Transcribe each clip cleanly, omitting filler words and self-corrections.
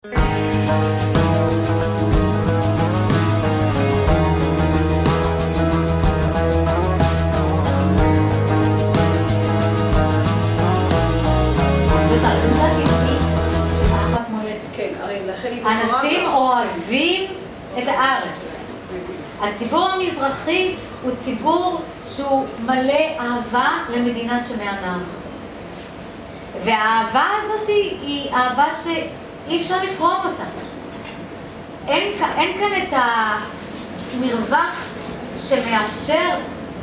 אנשים אוהבים את הארץ. הציבור המזרחי הוא ציבור שהוא מלא אהבה למדינה שמענה. והאהבה הזאת היא אהבה שאי אפשר לפרום אותה. אין כאן את המרווח שמאפשר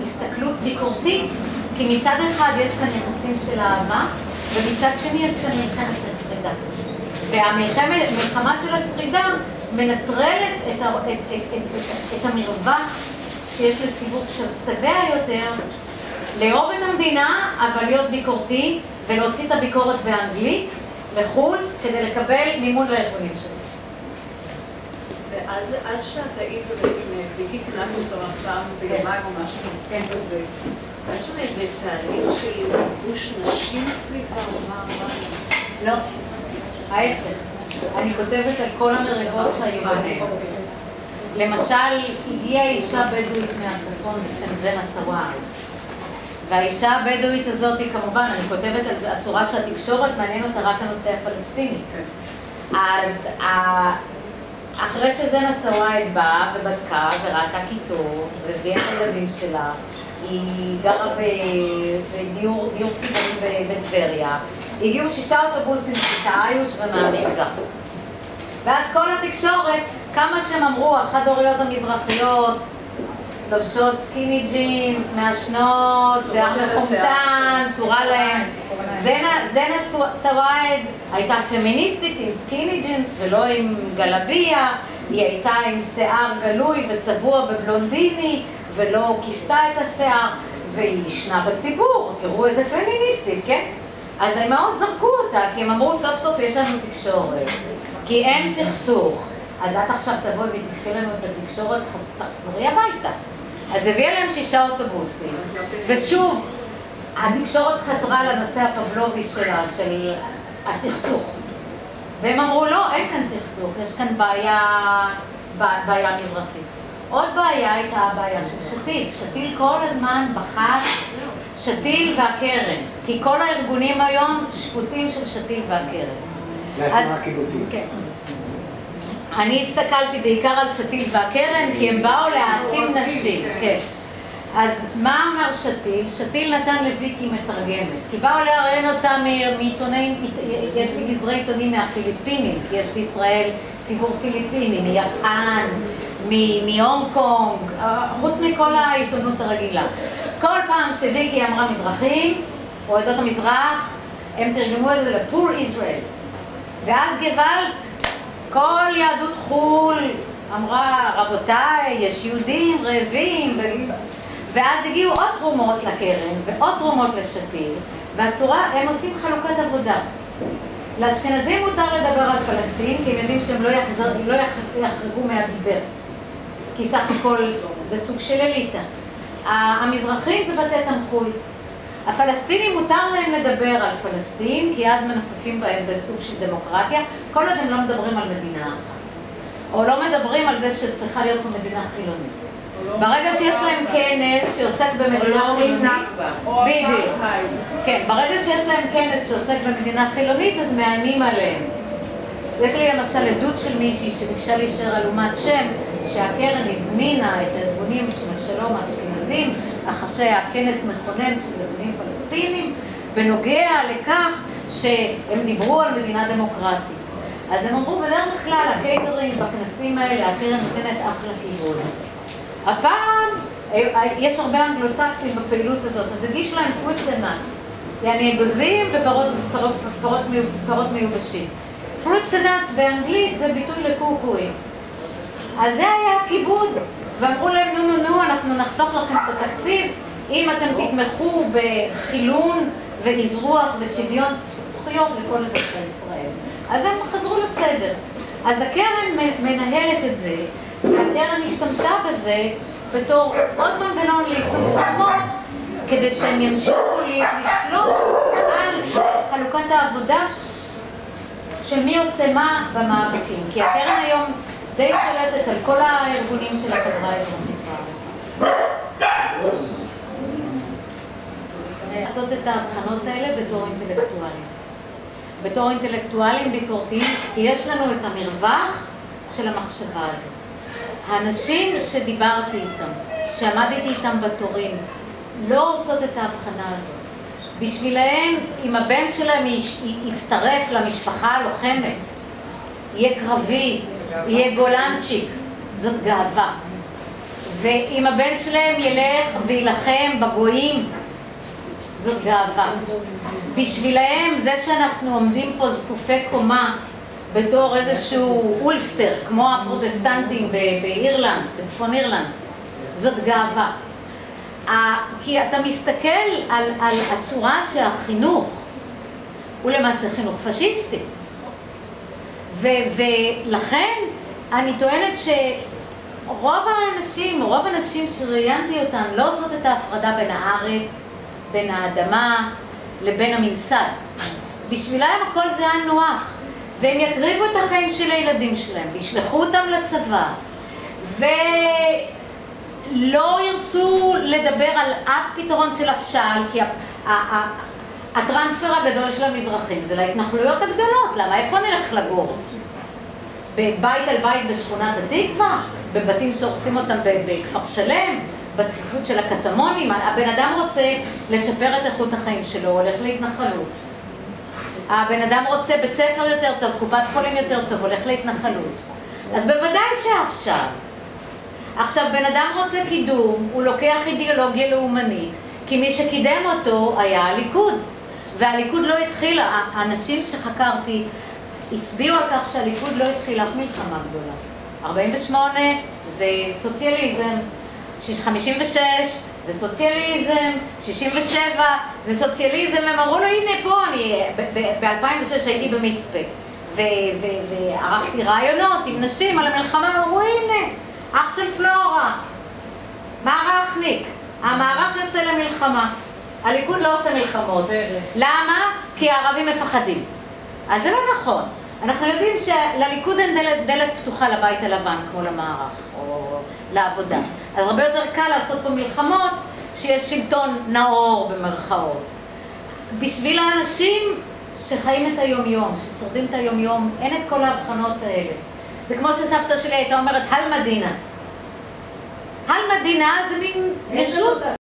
הסתכלות ביקורתית, כי מצד אחד יש כאן יחסים של אהבה, ומצד שני יש כאן מלחמה של שרידה. והמלחמה של השרידה מנטרלת את המרווח שיש לציבור שבע יותר לאהוב את המדינה, אבל להיות ביקורתי ולהוציא את הביקורת באנגלית לחו"ל כדי לקבל מימון לארגונים שלו. ואז שאת היית עם ויקי קנאפוס או פעם ביומיים או משהו כנסים בזה, היה שם איזה תהליך של גוש נשים סביבה או מה? לא, ההפך. אני כותבת על כל המריבות שהיו ביניהם. למשל, הגיעה אישה בדואית מהצפון בשם זנה סוואעד. והאישה הבדואית הזאת, כמובן, אני כותבת על הצורה שהתקשורת מעניין אותה רק הנושא הפלסטיני. אז אחרי שזנה סוואעד באה ובדקה וראתה כיתוב והביאה את הילדים שלה, היא גרה בדיור ציבורי בטבריה, הגיעו 6 אוטובוסים מתאיוש ומהמגזר. ואז כל התקשורת, כמה שהם אמרו, החד-הוריות המזרחיות, לובשות סקיני ג'ינס, מעשנות, שיער מחומצן, צורה להם. זנה סוואעד הייתה פמיניסטית עם סקיני ג'ינס ולא עם גלביה, היא הייתה עם שיער גלוי וצבוע בבלונדיני ולא כיסתה את השיער, והיא ישנה בציבור, תראו איזה פמיניסטית, כן? אז הם מאוד זרקו אותה, כי הם אמרו סוף סוף יש לנו תקשורת, כי אין סכסוך. אז את עכשיו תבואי ותקחי לנו את התקשורת, תחזרי הביתה. אז הביאה להם 6 אוטובוסים, ושוב, התקשורת חזרה לנושא הפבלובי שלה, של הסכסוך. והם אמרו, לא, אין כאן סכסוך, יש כאן בעיה מזרחית. עוד בעיה הייתה הבעיה של שתיל. שתיל כל הזמן בחש שתיל והקרן, כי כל הארגונים היום שפוטים של שתיל והקרן. והתנועה הקיבוצית. כן. אני הסתכלתי בעיקר על שתיל והקרן, כי הם באו להעצים נשים. כן. אז מה אמר שתיל? שתיל נתן לוויקי מתרגמת, כי באו להראיין אותה מעיתונאים, יש לי גזרי עיתונים מהפיליפינים, כי יש בישראל ציבור פיליפיני, מיפן, מהונג קונג, חוץ מכל העיתונות הרגילה. כל פעם שוויקי אמרה מזרחים, או עדות המזרח, הם תרגמו את זה לפור Israels. ואז גוואלד, כל יהדות חול אמרה, רבותיי, יש יהודים רעבים, ואז הגיעו עוד תרומות לקרן ועוד תרומות לשתיל, והצורה, הם עושים חלוקת עבודה. לאשכנזים מותר לדבר על פלסטין, כי הם יודעים שהם לא יחרגו מהדיבר. כי סך הכל זה סוג של אליטה. המזרחים זה בתי תמחוי. הפלסטינים מותר להם לדבר על פלסטין, כי אז מנופפים בהם בסוג של דמוקרטיה, כל עוד הם לא מדברים על מדינה אחת. או לא מדברים על זה שצריכה להיות פה מדינה חילונית. ברגע שיש להם כנס שעוסק במדינה חילונית, בדיוק. כן, ברגע שיש להם כנס שעוסק במדינה חילונית, אז מענים עליהם. יש לי למשל עדות של מישהי שביקשה להישאר אלומת שם, שהקרן הזמינה את הארגונים של השלום האשכנזים, אחרי הכנס מכונן של ארגונים פלסטינים, בנוגע לכך שהם דיברו על מדינה דמוקרטית. אז הם אמרו, בדרך כלל, הקייטרים בכנסים האלה, הקרן נותנת אחלה כיוון. הפעם, יש הרבה אנגלוסקסים בפעילות הזאת, אז הגיש להם fruits and nuts, יעני אגוזים ופירות מיובשים. fruits and nuts באנגלית זה ביטוי לקוקואים. אז זה היה הכיבוד, ואמרו להם, נו, אנחנו נחתוך לכם את התקציב, אם אתם תתמכו בחילון ואזרוח ושוויון זכויות לכל אזרחי ישראל. אז הם חזרו לסדר. אז הקרן מנהלת את זה, והקרן השתמשה בזה בתור עוד מנגנון לאיסוף תרומות, כדי שהם ימשיכו לשלוט על חלוקת העבודה של מי עושה מה במאבקים, כי הקרן היום די שולטת על כל הארגונים של החברה האזרחית בארץ. לעשות את ההבחנות האלה בתור אינטלקטואלים. בתור אינטלקטואלים ביקורתיים, כי יש לנו את המרווח של המחשבה הזו. האנשים שדיברתי איתם, שעמדתי איתם בתורים, לא עושות את ההבחנה הזאת. בשבילהם, אם הבן שלהם יצטרף למשפחה הלוחמת, יהיה קרבי, יהיה גולנצ'יק, זאת גאווה. ואם הבן שלהם ילך וילחם בגויים, זאת גאווה. בשבילהם, זה שאנחנו עומדים פה זקופי קומה בתור איזשהו אולסטר, כמו הפרוטסטנטים באירלנד, בצפון אירלנד, זאת גאווה. כי אתה מסתכל על הצורה שהחינוך הוא למעשה חינוך פשיסטי. ולכן אני טוענת שרוב האנשים שראיינתי אותם לא עושות את ההפרדה בין הארץ, בין האדמה לבין הממסד. בשבילם הכל זה היה נוח, והם יקריבו את החיים של הילדים שלהם וישלחו אותם לצבא ולא ירצו לדבר על אף פתרון של אפשל, כי הטרנספר הגדול של המזרחים זה להתנחלויות הגדולות. למה? איפה נלך לגור? בבית על בית בשכונת התקווה? בבתים שהורסים אותם בכפר שלם? בצפיפות של הקטמונים? הבן אדם רוצה לשפר את איכות החיים שלו, הולך להתנחלות. הבן אדם רוצה בית ספר יותר טוב, קופת חולים יותר טוב, הולך להתנחלות. אז בוודאי שאפשר. עכשיו, בן אדם רוצה קידום, הוא לוקח אידיאולוגיה לאומנית, כי מי שקידם אותו היה הליכוד. והליכוד לא התחיל, האנשים שחקרתי הצביעו על כך שהליכוד לא התחיל אף מלחמה גדולה. 48 זה סוציאליזם, 56 זה סוציאליזם, 67 זה סוציאליזם. הם אמרו לו, הנה פה, אני ב-2006 הייתי במצפה וערכתי רעיונות עם נשים על המלחמה. אמרו, הנה, אח של פלורה, מערכניק, המערך יוצא למלחמה. הליכוד לא עושה מלחמות. למה? כי הערבים מפחדים. אז זה לא נכון. אנחנו יודעים שלליכוד אין דלת פתוחה לבית הלבן כמו למערך או לעבודה. אז הרבה יותר קל לעשות פה מלחמות שיש שלטון נאור במרכאות. בשביל האנשים שחיים את היום-יום, ששורדים את היום-יום, אין את כל ההבחנות האלה. זה כמו שסבתא שלי הייתה אומרת, הל מדינה. הל מדינה זה מין ישות.